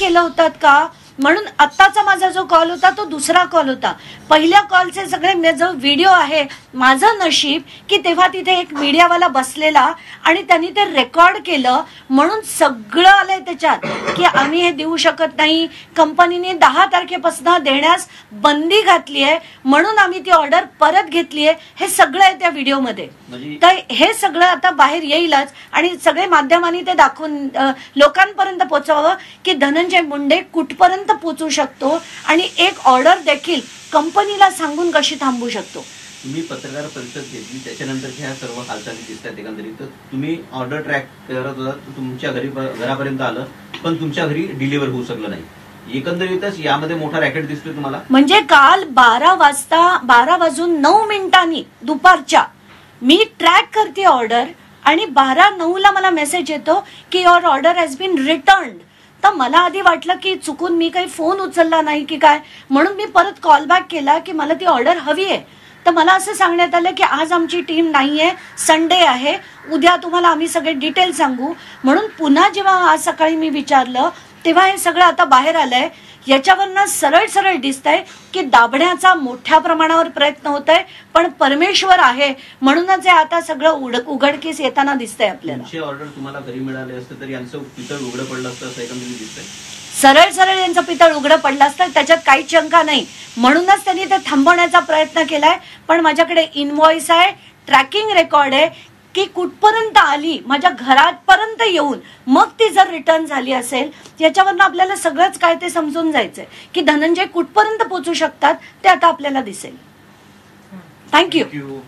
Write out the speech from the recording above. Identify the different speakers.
Speaker 1: केलं होतात का म्हणून आत्ताचा माझा जो कॉल होता तो दुसरा कॉल होता. पहिल्या कॉलचे सगळे जो व्हिडिओ आहे, माझं नशीब की तेव्हा तिथे एक मीडियावाला बसलेला आणि त्यांनी ते रेकॉर्ड केलं म्हणून सगळं आलंय त्याच्यात की आम्ही हे देऊ शकत नाही, कंपनीने 10 तारखेपासून देण्यास बंदी घातली आहे म्हणून आम्ही ती ऑर्डर परत घेतली आहे. हे सगळं आहे त्या व्हिडिओमध्ये. तर हे सगळं आता बाहेर येईलच आणि सगळे माध्यमांनी ते दाखवून लोकांपर्यंत पोहोचवावं की धनंजय मुंडे कुठपर्यंत पोहोचू शकतो आणि एक ऑर्डर देखील कंपनीला सांगून कशी थांबवू शकतो.
Speaker 2: तुम्ही पत्रकार परिषद घेतली त्याच्यानंतर ह्या सर्व हालचाली दिसतात एकंदरीत. तर तुम्ही ऑर्डर ट्रॅक करत होता, तुमच्या घरापर्यंत आलं पण तुमच्या घरी डिलिव्हर होऊ शकलं नाही. एकंदरीतच यामध्ये मोठा रॅकेट दिसतोय तुम्हाला. म्हणजे
Speaker 1: काल 12:09 दुपारच्या मी ट्रॅक करते ऑर्डर आणि 12:09 मला मेसेज येतो की your order has been returned. तर मला आधी वाटलं की चुकून मी काही फोन उचलला नाही की काय, म्हणून मी परत कॉल बॅक केला की मला ती ऑर्डर हवी आहे. तर मला असं सांगण्यात आलं की आज आमची टीम नाहीये, संडे आहे, उद्या तुम्हाला आम्ही सगळे डिटेल सांगू. म्हणून पुन्हा जेव्हा आज सकाळी मी विचारलं तेव्हा हे सगळं आता बाहेर आलंय. याच्यावरनं सरळ सरळ दिसतंय की दाबण्याचा मोठ्या प्रमाणावर प्रयत्न होत आहे, पण परमेश्वर आहे म्हणूनच हे आता सगळं उघडकीस येताना दिसतंय आपल्याला.
Speaker 2: ऑर्डर तुम्हाला घरी मिळाले असते तर यांचं पितळ उघडं पडलं असतं असं एकंदरीत दिसतंय.
Speaker 1: सरळ सरळ यांचं पितळ उघडं पडलं असतं, त्याच्यात काही शंका नाही. म्हणूनच त्यांनी ते थांबवण्याचा प्रयत्न केलाय. पण माझ्याकडे इनव्हॉइस आहे, ट्रॅकिंग रेकॉर्ड आहे की कुठपर्यंत आली, माझ्या घरापर्यंत येऊन मग ती जर रिटर्न झाली असेल याच्यावरनं आपल्याला सगळंच काय ते समजून जायचंय की धनंजय कुठपर्यंत पोहोचू शकतात ते आता आपल्याला दिसेल. थँक्यू.